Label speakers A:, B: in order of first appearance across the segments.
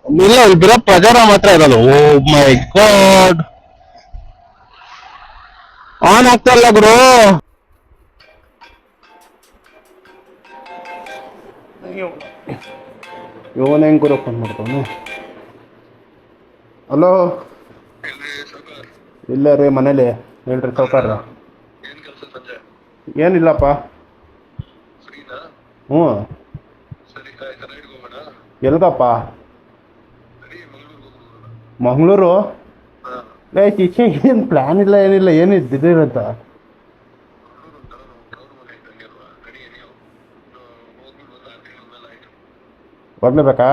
A: ಇಲ್ಲ ಇಲ್ಲಿ ಬರೋ ಪ್ರಚಾರ ಮಾತ್ರ ಇರೋದು. ಓ ಮೈ ಗಾಡ್, ಆನ್ ಆಗ್ತಾ ಇಲ್ಲ ಗುರು. ಇವನ್ ಹೆಂಗ್ ಗುರು ಫೋನ್ ಮಾಡ್ತಾವನು? ಹಲೋ, ಇಲ್ಲ ರೀ ಮನೇಲಿ. ಹೇಳ್ರಿ ಸಾವ್ಕಾರ. ಏನಿಲ್ಲಪ್ಪ. ಹ್ಞೂ, ಎಲ್ಗಪ್ಪ? ಮಂಗಳೂರು? ಈಚೆ ಏನು ಪ್ಲ್ಯಾನ್ ಇಲ್ಲ, ಏನಿಲ್ಲ. ಏನಿದ್ದು ಇದಿರಂತ ಬರ್ಲೇಬೇಕಾ?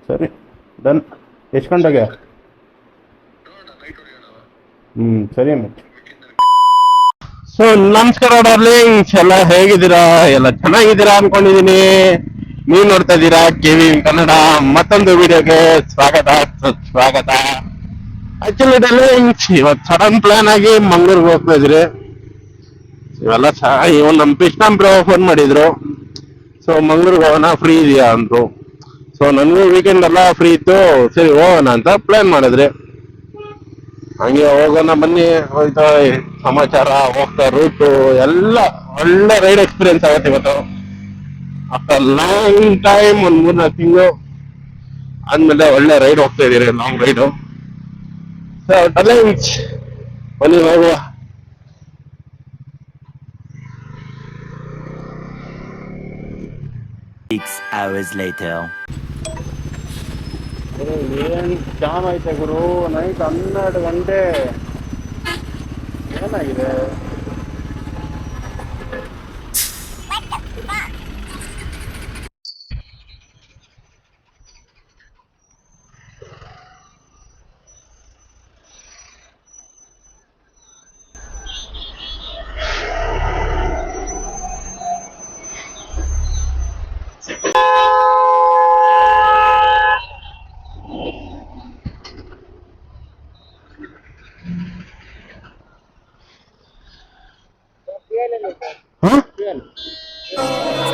A: ಸರಿ, ಡನ್. ಎಷ್ಟು ಗಂಟೆಗೆ? ಸರಿ ಮತ್ತೆ. ಸೊ ನಮಸ್ಕಾರ ಡಾರ್ಲಿಂಗ್ಸ್, ಎಲ್ಲ ಹೇಗಿದ್ದೀರಾ? ಎಲ್ಲ ಚೆನ್ನಾಗಿದ್ದೀರಾ ಅನ್ಕೊಂಡಿದೀನಿ. ನೀವು ನೋಡ್ತಾ ಇದ್ದೀರಾ ಕೆವಿ ಕನ್ನಡ. ಮತ್ತೊಂದು ವಿಡಿಯೋಗೆ ಸ್ವಾಗತ ಸುಸ್ವಾಗತ. ಆಕ್ಚುಲಿ ಡಾರ್ಲಿಂಗ್ಸ್, ಇವತ್ತು ಸಡನ್ ಪ್ಲಾನ್ ಆಗಿ ಮಂಗ್ಳೂರ್ಗೆ ಹೋಗ್ತಾ ಇದ್ರಿ. ಇವೆಲ್ಲ ಇವನ್ ನಮ್ ಕೃಷ್ಣನ್ ಬ್ರೋ ಫೋನ್ ಮಾಡಿದ್ರು. ಸೊ ಮಂಗ್ಳೂರ್ಗೆ ಹೋಗೋಣ, ಫ್ರೀ ಇದೆಯಾ ಅಂದ್ರು. ಸೊ ನನಗೂ ವೀಕೆಂಡ್ ಎಲ್ಲ ಫ್ರೀ ಇತ್ತು. ಸರಿ ಹೋಗೋಣ ಅಂತ ಪ್ಲಾನ್ ಮಾಡಿದ್ರಿ. ಹಂಗೆ ಹೋಗೋಣ ಬನ್ನಿ. ಹೋಯ್ತಾ ಸಮಾಚಾರ, ಹೋಗ್ತಾ ರೂಟು ಎಲ್ಲ ಒಳ್ಳೆ ರೈಡ್ ಎಕ್ಸ್ಪೀರಿಯನ್ಸ್ ಆಗತ್ತೆ ಇವತ್ತು. ಆಫ್ಟರ್ ಲಾಂಗ್ ಟೈಮ್, ಒಂದ್ 3-4 ತಿಂಗಳು ಆದ್ಮೇಲೆ ಒಳ್ಳೆ ರೈಡ್ ಹೋಗ್ತಾ ಇದೀರಿ, ಲಾಂಗ್ ರೈಡು. ಸೊ ಟಲೆಂಟ್ಸ್ ಬನ್ನಿ ಹೋಗುವ. ಏನ್ ಜಾಮ್ ಐತೆ ಗುರು, ನೈಟ್ 12 ಗಂಟೆ. ಏನಾಗಿದೆ?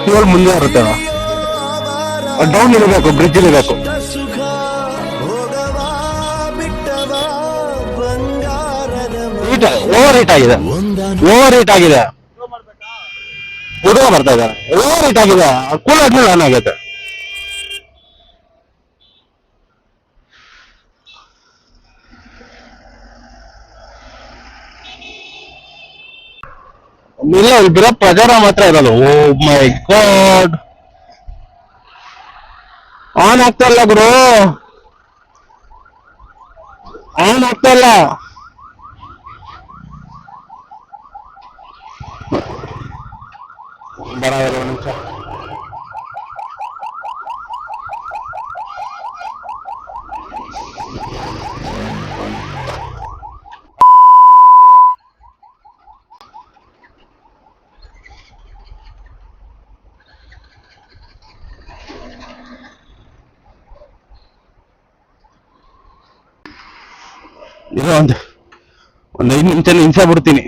A: ಫ್ಯೂಯಲ್ ಮುಂದೆ ಇರುತ್ತೆ, ಡೌನ್ ಇರಬೇಕು, ಬ್ರಿಡ್ಜ್ ಇರಬೇಕು. ಓವರ್ ಹೀಟ್ ಆಗಿದೆ, ಓವರ್ ಹೀಟ್ ಆಗಿದೆ. ಹುಡುಗ ಬರ್ತಾ ಇದ್ದಾರೆ. ಓವರ್ ಹೀಟ್ ಆಗಿದೆ, ಕೂಲ್ ಆದ್ಮೇಲೆ ಆನ್ ಆಗೈತೆ. ಇಲ್ಲ ಇಲ್ಲಿ ಬರೋ ಪ್ರಚಾರ ಮಾತ್ರ ಇರೋದು. ಓ ಮೈ ಗಾಡ್, ಆನ್ ಆಗ್ತಾ ಇಲ್ಲ ಗುರು, ಆನ್ ಆಗ್ತಾ ಇಲ್ಲ. ಬರೋದು ಒಂದು ನಿಮಿಷ. ಇದು ಒಂದು 5 ನಿಮಿಷ ನಿಲ್ಸ ಬಿಡ್ತೀನಿ.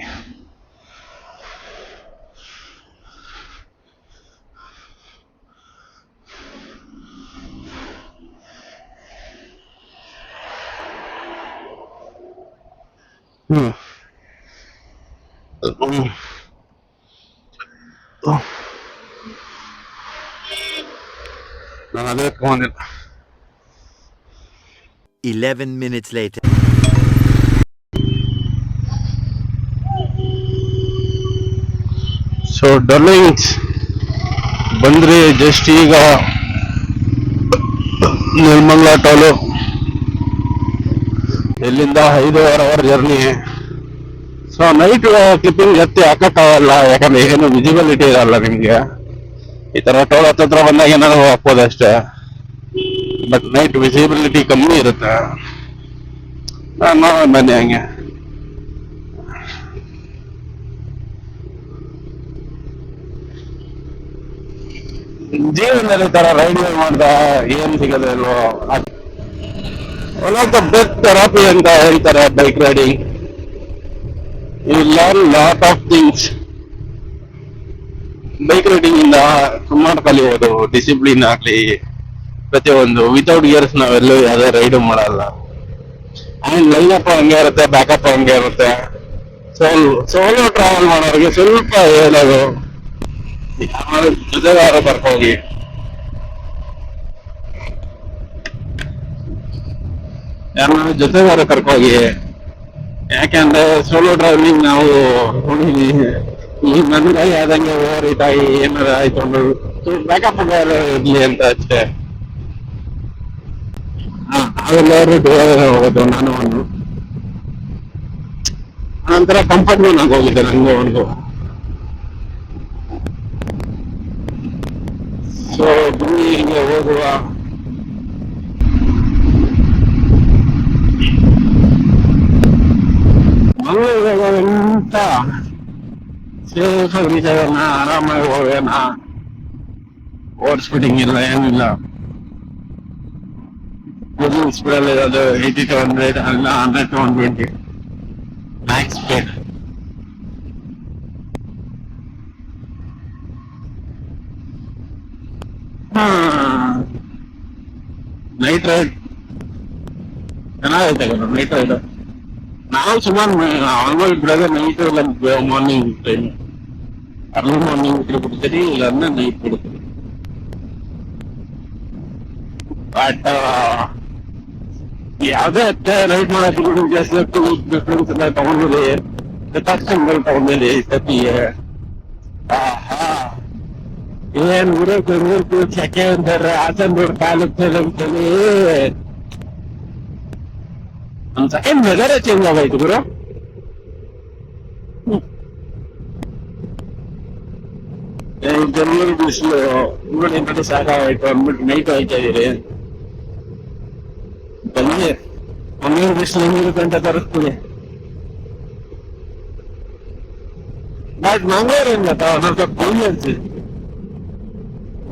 A: ನಾನು ಅದೇ ತಗೊಂಡಿಲ್ಲ.
B: 11 minutes later.
A: ಸೊ ಡಾರ್ಲಿಂಗ್ಸ್, ಬಂದ್ರಿ ಜಸ್ಟ್ ಈಗ ನಿರ್ಮಂಗ್ಲಾ ಟೋಲು. ಇಲ್ಲಿಂದ 5.5 hour journey. So night clipping ಎತ್ತಿ ಹಾಕಕ್ಕಾಗಲ್ಲ, ಯಾಕಂದ್ರೆ ಏನು ವಿಸಿಬಿಲಿಟಿ ಇರಲ್ಲ ನಿಮ್ಗೆ. ಈ ತರ ಟೋಲ್ ಹತ್ರ ಬಂದಾಗ ಏನಾದ್ರು ಹಾಕ್ಬೋದಷ್ಟೇ, ಬಟ್ ನೈಟ್ ವಿಸಿಬಿಲಿಟಿ ಕಮ್ಮಿ ಇರುತ್ತೆ. ನಾನು ಬನ್ನಿ ಹಂಗೆ. ಜೀವನದಲ್ಲಿ ಈ ತರ ರೈಡ್ ಮಾಡ್ದ ಏನ್ ಸಿಗದೆ ಇಲ್ವೋ. One of the best therapy ಅಂತ ಹೇಳ್ತಾರೆ bike riding. You learn lot of things. Bike riding ಇಂದ ಸುಮಾರು ಕಲಿಯೋದು, ಡಿಸಿಪ್ಲಿನ್ ಆಗ್ಲಿ ಪ್ರತಿಯೊಂದು. ವಿತೌಟ್ ಗಿಯರ್ಸ್ ನಾವೆಲ್ಲೂ ಯಾವ್ದೇ ರೈಡ್ ಮಾಡಲ್ಲ. ಅಂಡ್ ಲೈನ್ ಅಪ್ ಹಂಗೆ ಇರುತ್ತೆ, ಬ್ಯಾಕಪ್ ಹಂಗೆ ಇರುತ್ತೆ. ಸೋಲೋ ಟ್ರಾವೆಲ್ ಮಾಡೋರಿಗೆ ಸ್ವಲ್ಪ ಹೇಳೋದು, ಯಾರ ಜೊತೆಗಾರ ಬರ್ಕೋಗಿ. ಯಾರನ್ನ ಜೊತೆಗಾರ ಕರ್ಕೋಗಿ. ಯಾಕೆಂದ್ರೆ ಸೋಲೋ ಟ್ರಾವೆಲಿಂಗ್ ನಾವು ಈ ನನ್ಗೆ ಆದಂಗೆ ಓವರ್ ಇದಾಗಿ ಏನಾರ ಆಯ್ತು ಬ್ಯಾಕಪ್ ಇರ್ಲಿ ಅಂತ ಅಷ್ಟೇ. ಅವೆಲ್ಲರೂ ಹೋಗೋದು, ನಾನು ಒಂದು ನಂತರ ಕಂಫರ್ಟ್ ಝೋನ್ ಆಗಿ ಹೋಗಿದ್ದೆ ನಂಗೂ ಒಂದು. ಸೊ ಹಿಂಗೆ ಹೋಗುವ ಮಂಗಳೂರಿಗೋಣ ಸೇಫ್ ಆಗಿ ಆರಾಮಾಗಿ ಹೋಗೋಣ. ಓವರ್ ಸ್ಪೀಡಿಂಗ್ ಇಲ್ಲ, ಏನಿಲ್ಲ. ಸ್ಪೀಡ್ ಅಲ್ಲಿ ಇರೋದು 80 to 100 ಅಲ್ಲ, 100 to 120 max speed. Night ride ಚೆನ್ನಾಗೈತೆ ನೈಟ್ ರೈಡ್. ನಾವು ಸುಮಾರು ಆಲ್ಮೋಸ್ಟ್ ಬಿಡೋದೇ ನೈಟ್ ಇಲ್ಲ, ಮಾರ್ನಿಂಗ್ ಟೈಮ್. ಅರ್ಲಿ ಮಾರ್ನಿಂಗ್ ಬಿಡ್ತೀರಿ, ಇಲ್ಲ ಅಂದ್ರೆ ನೈಟ್ ಬಿಡ್ತೀರಿ. ಬಟ್ ಯಾವ್ದೇ ರೈಡ್ ಮಾಡೋದು ಜಾಸ್ತಿ ಡಿಫ್ರೆನ್ಸ್ ಎಲ್ಲ ತಗೊಂಡ್ಮೇಲೆ ತಕ್ಷಣಗಳು ತಗೊಂಡ್ಮೇಲೆ ಸತಿಗೆ ಏನ್ ಊರು ಸೆಕೆ ಅಂತಾರೆ. ಹಾಸನ ತಾಲೂಕಲ್ಲಿ ಒಂದ್ ಸೆಕೆಂಡ್ ವೆದರೇ ಚೇಂಜ್ ಆಗೋಯ್ತು ಗುರು. ಬೆಂಗಳೂರು ಬಿಸಿಲು ಊರಿನ ಸಾಕಾಗೋಯ್ತು ಅಂದ್ಬಿಟ್ಟು ನೈಟ್ ಹೋಯ್ತಾ ಇದೀರಿ. ಬನ್ನಿ, ಮಂಗಳೂರು ಬಿಸಿಲು ಹೆಂಗಿರುತ್ತೆ ಅಂತ ತರಿಸ್ತೀನಿ. ಬಟ್ ಮಂಗಳೂರು ಏನ್ ಗೊತ್ತಾ, ಸ್ವಲ್ಪ ಕಮ್ಮಿ ಅನ್ಸಿದೆ.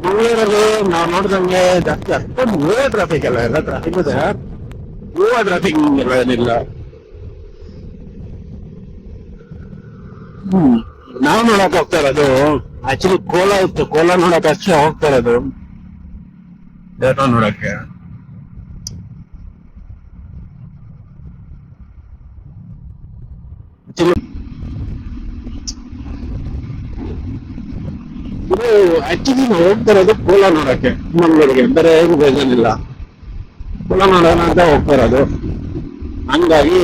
A: ಮಂಗಳೂರಲ್ಲಿ ನಾವು ನೋಡಿದಂಗೆ ಜಾಸ್ತಿ ಅಷ್ಟೊಂದು ಓವರ್ ಟ್ರಾಫಿಕ್ ಅಲ್ಲ, ಎಲ್ಲ ಟ್ರಾಫಿಕ್ ಇದೆ. ಓವರ್ ಟ್ರಾಫಿಕ್ ಎಲ್ಲ ಏನಿಲ್ಲ. ನಾವು ನೋಡಕ್ ಹೋಗ್ತಾ ಇರೋದು ಆಕ್ಚುಲಿ ಕೋಲಾ ಇತ್ತು. ಕೋಲಾ ನೋಡಕ್ ಅಷ್ಟೇ ಹೋಗ್ತಾ ಇರೋದು, ದೇವರ ನೋಡಕ್ಕೆ. ಆಕ್ಚುಲಿ ನಾವು ಹೋಗ್ತಾ ಇರೋದು ಕೋಲಾ ನೋಡಕ್ಕೆ, ಮಂಗಳೂರಿಗೆ. ಬೇರೆ ಏನು ಬೇಜಾನಿಲ್ಲ, ಕೋಲಾ ನೋಡೋಣ ಅಂತ ಹೋಗ್ತಾ ಇರೋದು. ಹಂಗಾಗಿ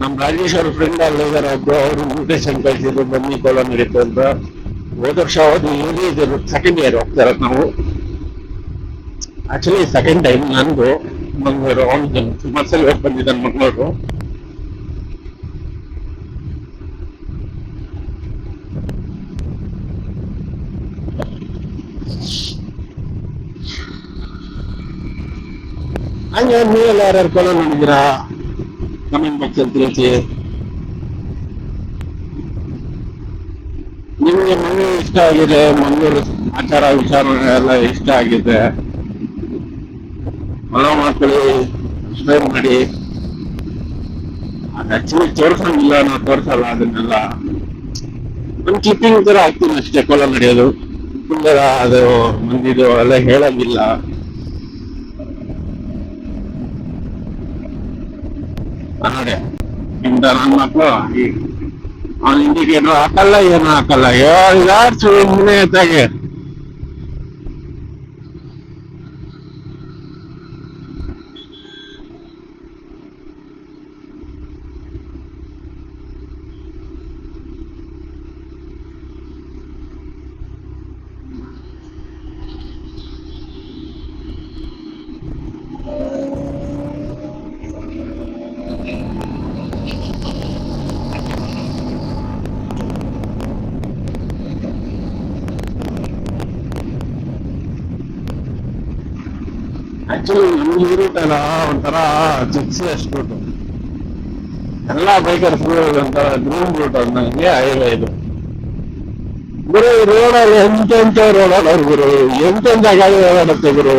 A: ನಮ್ ರಾಜೇಶ್ ಅವ್ರ ಫ್ರೆಂಡ್ ಅಲ್ಲಿದ್ದಾರೆ ಒಬ್ರು, ಅವ್ರು ಇನ್ವಿಟೇಷನ್ ಕಳಿಸಿದ್ರು, ಬನ್ನಿ ಕೋಲಾ ನಡೀತು ಅಂತ. ಹೋದ ವರ್ಷ ಇದು ಸೆಕೆಂಡ್ ಇಯರ್ ಹೋಗ್ತಾ ಇರೋದು ನಾವು. ಆಕ್ಚುಲಿ ಸೆಕೆಂಡ್ ಟೈಮ್ ನಂದು ಮಂಗಳೂರು. ಅವ್ನು ಸುಮಾರು ಸಲ ಹೋಗಿ ಬಂದಿದ್ದಾನೆ ಮಂಗಳೂರು. ಹಂಗೆ ನೀವೆಲ್ಲ ಯಾರ್ಯಾರು ಕೋಲಾ ನೋಡಿದ್ದೀರಾ ಕಮೆಂಟ್ ಬಾಕ್ಸ್ ಅಲ್ಲಿ ತಿಳಿಸಿ. ನಿಮ್ಗೆ ಮಂಗಳೂರು ಇಷ್ಟ ಆಗಿದೆ, ಮಂಗಳೂರು ಆಚಾರ ವಿಚಾರ ಎಲ್ಲ ಇಷ್ಟ ಆಗಿದೆ, ಫಾಲೋ ಮಾಡ್ಕೊಳ್ಳಿ, ಸಬ್ಸ್ಕ್ರೈಬ್ ಮಾಡಿ. ಅದು ಆಕ್ಚುಲಿ ತೋರ್ಸಂಗಿಲ್ಲ, ನಾವು ತೋರ್ಸಲ್ಲ ಅದನ್ನೆಲ್ಲ. ಒಂದು ಕ್ಲಿಪ್ಪಿಂಗ್ ತರ ಹಾಕ್ತೀನಿ ಅಷ್ಟೇ. ಕೋಲಾ ನಡೆಯೋದು ಅದು ಮಂದಿದು ಎಲ್ಲ ಹೇಳಂಗಿಲ್ಲ. ನೋಡಿ ಇಂದ ನನ್ನ ಮಕ್ಕಳು ಅವ್ನು ಇಂಡಿಕೇಟರ್ ಹಾಕಲ್ಲ, ಏನು ಹಾಕಲ್ಲ, ಯಾರು ಸುಮ್ಮನೆ ಎತ್ತಾಗೆ. ಆಕ್ಚುಲಿ ನಮ್ಗೆ ಈ ರೂಟ್ ಅಲ್ಲ ಒಂಥರ ಜಿಪ್ಸಿ ಅಷ್ಟು ರೂಟ್. ಎಲ್ಲಾ ಬೈಕರ್ಸ್ ಒಂಥರ ಡ್ರೀಮ್ ರೂಟ್ ಅದ್ ನಂಗೆ. ಹೈವೇ ಇದು ಗುರು. ರೋಡಲ್ಲಿ ಎಂತೆಂತ ರೋಡ್ ಅಲ್ಲ ಗುರು, ಎಂತೆಂತ ಗಾಡಿ ಓಡಾಡುತ್ತೆ ಗುರು.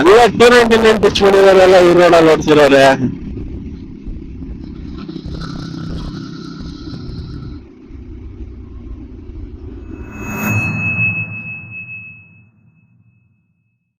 A: ಎಲ್ಲ 299 ಟಚ್ ಮಾಡಿದಾರೆಲ್ಲ ಈ ರೋಡಲ್ಲಿ ಓಡಿಸಿರೋರೆ.